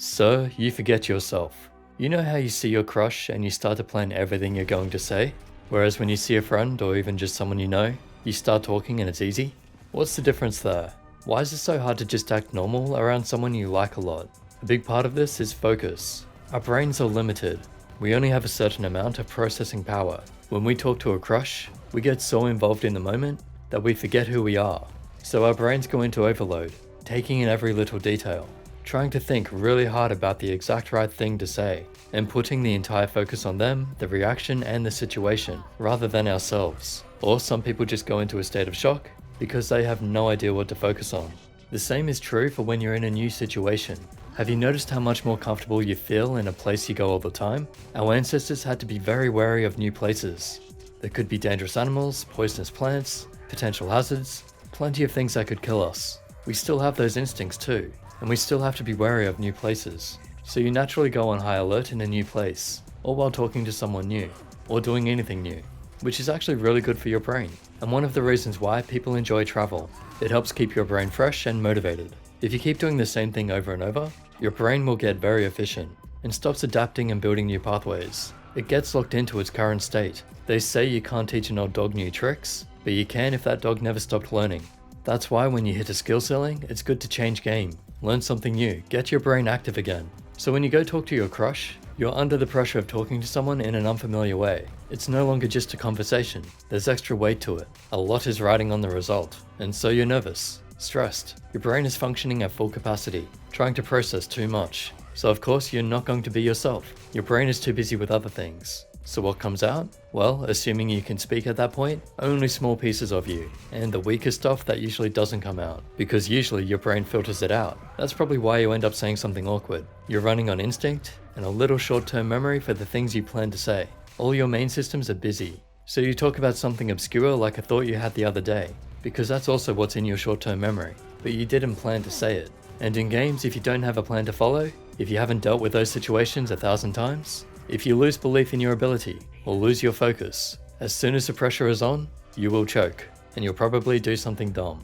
So, you forget yourself. You know how you see your crush and you start to plan everything you're going to say? Whereas when you see a friend or even just someone you know, you start talking and it's easy? What's the difference there? Why is it so hard to just act normal around someone you like a lot? A big part of this is focus. Our brains are limited. We only have a certain amount of processing power. When we talk to a crush, we get so involved in the moment that we forget who we are. So our brains go into overload, taking in every little detail, trying to think really hard about the exact right thing to say, and putting the entire focus on them, the reaction, and the situation, rather than ourselves. Or some people just go into a state of shock because they have no idea what to focus on. The same is true for when you're in a new situation. Have you noticed how much more comfortable you feel in a place you go all the time? Our ancestors had to be very wary of new places. There could be dangerous animals, poisonous plants, potential hazards, plenty of things that could kill us. We still have those instincts too, and we still have to be wary of new places. So you naturally go on high alert in a new place, or while talking to someone new, or doing anything new, which is actually really good for your brain, and one of the reasons why people enjoy travel. It helps keep your brain fresh and motivated. If you keep doing the same thing over and over, your brain will get very efficient, and stops adapting and building new pathways. It gets locked into its current state. They say you can't teach an old dog new tricks, but you can if that dog never stopped learning. That's why when you hit a skill ceiling, it's good to change game, learn something new, get your brain active again. So when you go talk to your crush, you're under the pressure of talking to someone in an unfamiliar way. It's no longer just a conversation, there's extra weight to it. A lot is riding on the result, and so you're nervous, stressed. Your brain is functioning at full capacity, trying to process too much. So of course you're not going to be yourself. Your brain is too busy with other things. So what comes out? Well, assuming you can speak at that point, only small pieces of you, and the weaker stuff that usually doesn't come out, because usually your brain filters it out. That's probably why you end up saying something awkward. You're running on instinct, and a little short-term memory for the things you plan to say. All your main systems are busy, so you talk about something obscure like a thought you had the other day, because that's also what's in your short-term memory, but you didn't plan to say it. And in games, if you don't have a plan to follow, if you haven't dealt with those situations 1,000 times, if you lose belief in your ability, or lose your focus, as soon as the pressure is on, you will choke, and you'll probably do something dumb.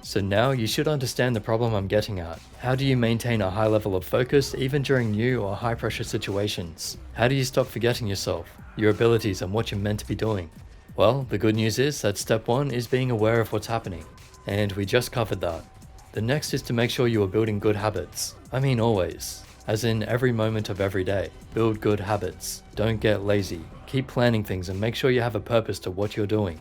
So now you should understand the problem I'm getting at. How do you maintain a high level of focus even during new or high pressure situations? How do you stop forgetting yourself, your abilities, and what you're meant to be doing? Well, the good news is that step 1 is being aware of what's happening, and we just covered that. The next is to make sure you are building good habits. I mean always. As in every moment of every day. Build good habits. Don't get lazy. Keep planning things and make sure you have a purpose to what you're doing.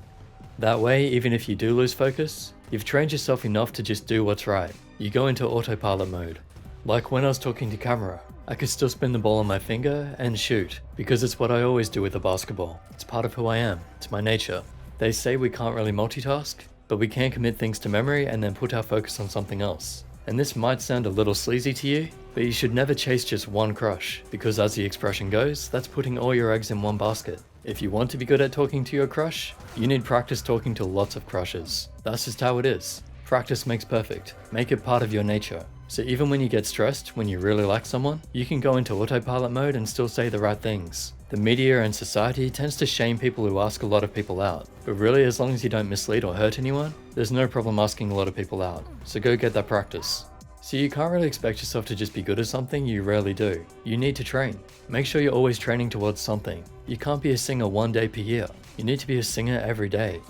That way, even if you do lose focus, you've trained yourself enough to just do what's right. You go into autopilot mode. Like when I was talking to camera, I could still spin the ball on my finger and shoot, because it's what I always do with a basketball. It's part of who I am. It's my nature. They say we can't really multitask, but we can commit things to memory and then put our focus on something else. And this might sound a little sleazy to you, but you should never chase just one crush, because as the expression goes, that's putting all your eggs in one basket. If you want to be good at talking to your crush, you need practice talking to lots of crushes. That's just how it is. Practice makes perfect. Make it part of your nature. So even when you get stressed, when you really like someone, you can go into autopilot mode and still say the right things. The media and society tends to shame people who ask a lot of people out. But really, as long as you don't mislead or hurt anyone, there's no problem asking a lot of people out. So go get that practice. So you can't really expect yourself to just be good at something you rarely do. You need to train. Make sure you're always training towards something. You can't be a singer one day per year. You need to be a singer every day.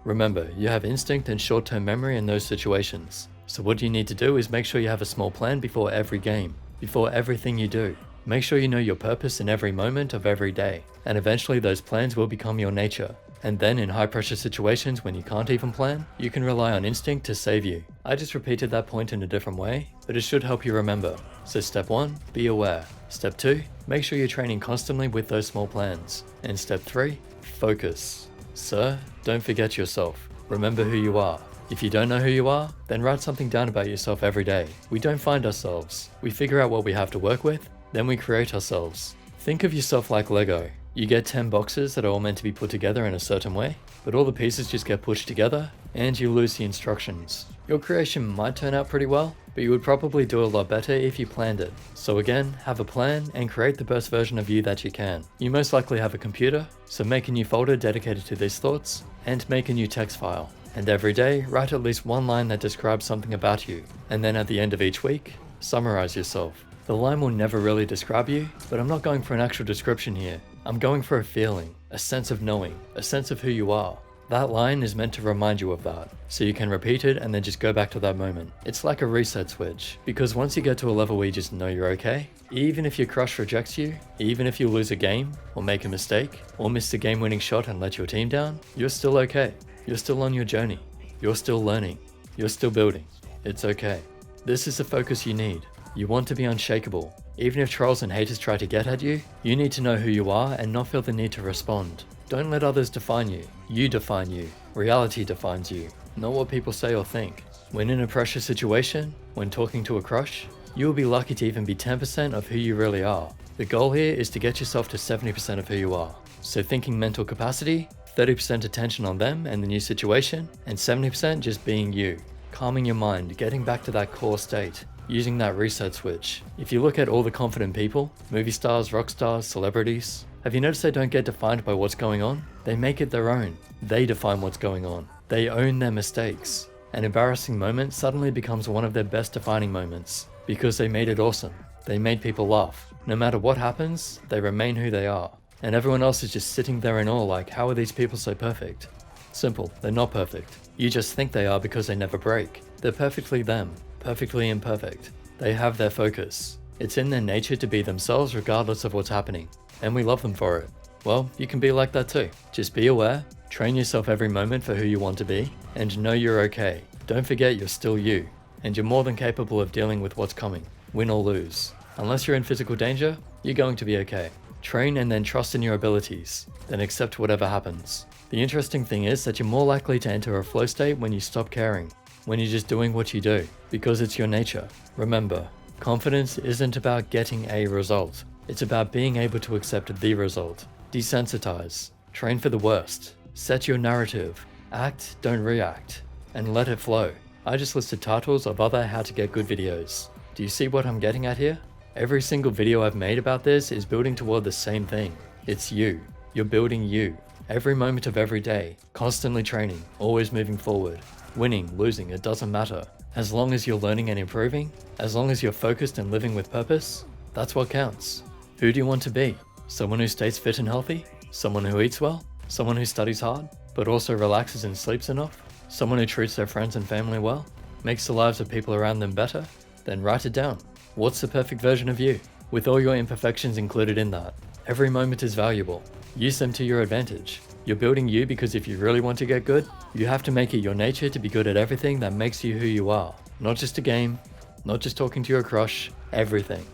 Remember, you have instinct and short-term memory in those situations. So what you need to do is make sure you have a small plan before every game, before everything you do. Make sure you know your purpose in every moment of every day, and eventually those plans will become your nature. And then in high pressure situations when you can't even plan, you can rely on instinct to save you. I just repeated that point in a different way, but it should help you remember. So step 1, be aware. Step 2, make sure you're training constantly with those small plans. And step 3, focus. Sir, don't forget yourself. Remember who you are. If you don't know who you are, then write something down about yourself every day. We don't find ourselves. We figure out what we have to work with, then we create ourselves. Think of yourself like Lego. You get 10 boxes that are all meant to be put together in a certain way, but all the pieces just get pushed together, and you lose the instructions. Your creation might turn out pretty well, but you would probably do a lot better if you planned it. So again, have a plan and create the best version of you that you can. You most likely have a computer, so make a new folder dedicated to these thoughts, and make a new text file. And every day, write at least one line that describes something about you. And then at the end of each week, summarize yourself. The line will never really describe you, but I'm not going for an actual description here. I'm going for a feeling, a sense of knowing, a sense of who you are. That line is meant to remind you of that, so you can repeat it and then just go back to that moment. It's like a reset switch, because once you get to a level where you just know you're okay, even if your crush rejects you, even if you lose a game, or make a mistake, or miss the game-winning shot and let your team down, you're still okay. You're still on your journey. You're still learning. You're still building. It's okay. This is the focus you need. You want to be unshakable. Even if trolls and haters try to get at you, you need to know who you are and not feel the need to respond. Don't let others define you. You define you. Reality defines you, not what people say or think. When in a pressure situation, when talking to a crush, you will be lucky to even be 10% of who you really are. The goal here is to get yourself to 70% of who you are. So thinking mental capacity, 30% attention on them and the new situation, and 70% just being you. Calming your mind, getting back to that core state, using that reset switch. If you look at all the confident people, movie stars, rock stars, celebrities, have you noticed they don't get defined by what's going on? They make it their own. They define what's going on. They own their mistakes. An embarrassing moment suddenly becomes one of their best defining moments because they made it awesome. They made people laugh. No matter what happens, they remain who they are. And everyone else is just sitting there in awe like, how are these people so perfect? Simple, they're not perfect. You just think they are because they never break. They're perfectly them, perfectly imperfect. They have their focus. It's in their nature to be themselves regardless of what's happening. And we love them for it. Well, you can be like that too. Just be aware, train yourself every moment for who you want to be, and know you're okay. Don't forget you're still you, and you're more than capable of dealing with what's coming, win or lose. Unless you're in physical danger, you're going to be okay. Train and then trust in your abilities, then accept whatever happens. The interesting thing is that you're more likely to enter a flow state when you stop caring, when you're just doing what you do, because it's your nature. Remember, confidence isn't about getting a result. It's about being able to accept the result. Desensitize. Train for the worst. Set your narrative. Act, don't react. And let it flow. I just listed titles of other how to get good videos. Do you see what I'm getting at here? Every single video I've made about this is building toward the same thing. It's you. You're building you. Every moment of every day. Constantly training. Always moving forward. Winning, losing, it doesn't matter. As long as you're learning and improving, as long as you're focused and living with purpose, that's what counts. Who do you want to be? Someone who stays fit and healthy? Someone who eats well? Someone who studies hard, but also relaxes and sleeps enough? Someone who treats their friends and family well? Makes the lives of people around them better? Then write it down. What's the perfect version of you? With all your imperfections included in that. Every moment is valuable. Use them to your advantage. You're building you because if you really want to get good, you have to make it your nature to be good at everything that makes you who you are. Not just a game, not just talking to your crush, everything.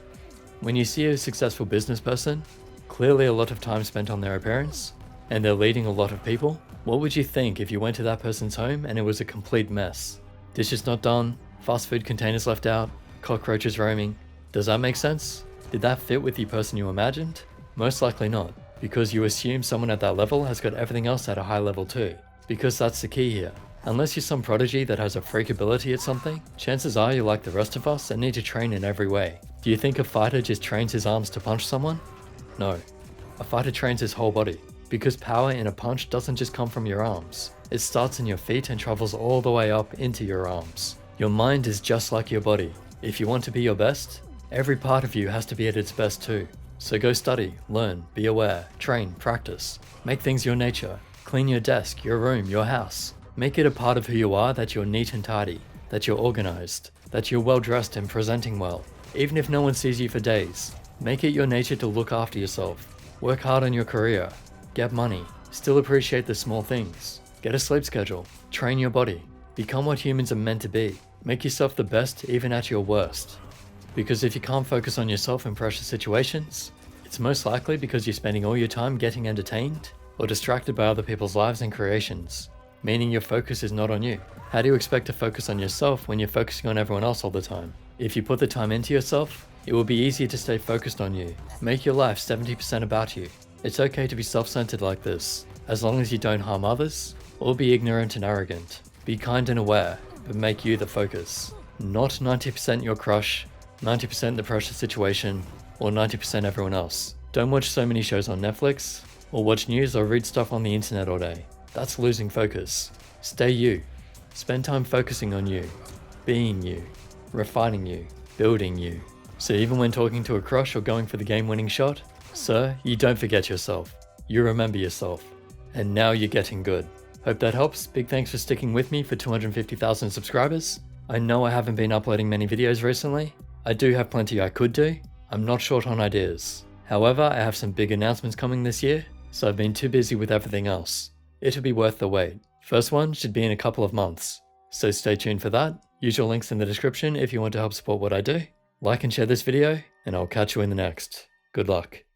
When you see a successful business person, clearly a lot of time spent on their appearance, and they're leading a lot of people, what would you think if you went to that person's home and it was a complete mess? Dishes not done, fast food containers left out, cockroaches roaming. Does that make sense? Did that fit with the person you imagined? Most likely not, because you assume someone at that level has got everything else at a high level too. Because that's the key here. Unless you're some prodigy that has a freak ability at something, chances are you're like the rest of us and need to train in every way. Do you think a fighter just trains his arms to punch someone? No. A fighter trains his whole body, because power in a punch doesn't just come from your arms. It starts in your feet and travels all the way up into your arms. Your mind is just like your body. If you want to be your best, every part of you has to be at its best too. So go study, learn, be aware, train, practice. Make things your nature. Clean your desk, your room, your house. Make it a part of who you are that you're neat and tidy, that you're organized, that you're well dressed and presenting well. Even if no one sees you for days, make it your nature to look after yourself. Work hard on your career. Get money. Still appreciate the small things. Get a sleep schedule. Train your body. Become what humans are meant to be. Make yourself the best even at your worst. Because if you can't focus on yourself in pressure situations, it's most likely because you're spending all your time getting entertained or distracted by other people's lives and creations, meaning your focus is not on you. How do you expect to focus on yourself when you're focusing on everyone else all the time? If you put the time into yourself, it will be easier to stay focused on you. Make your life 70% about you. It's okay to be self-centered like this, as long as you don't harm others or be ignorant and arrogant. Be kind and aware, but make you the focus. Not 90% your crush, 90% the pressure situation, or 90% everyone else. Don't watch so many shows on Netflix, or watch news or read stuff on the internet all day. That's losing focus. Stay you. Spend time focusing on you, being you, refining you, building you. So even when talking to a crush or going for the game-winning shot, sir, you don't forget yourself. You remember yourself. And now you're getting good. Hope that helps. Big thanks for sticking with me for 250,000 subscribers. I know I haven't been uploading many videos recently. I do have plenty I could do. I'm not short on ideas. However, I have some big announcements coming this year, so I've been too busy with everything else. It'll be worth the wait. First one should be in a couple of months. So stay tuned for that. Usual links in the description if you want to help support what I do. Like and share this video, and I'll catch you in the next. Good luck.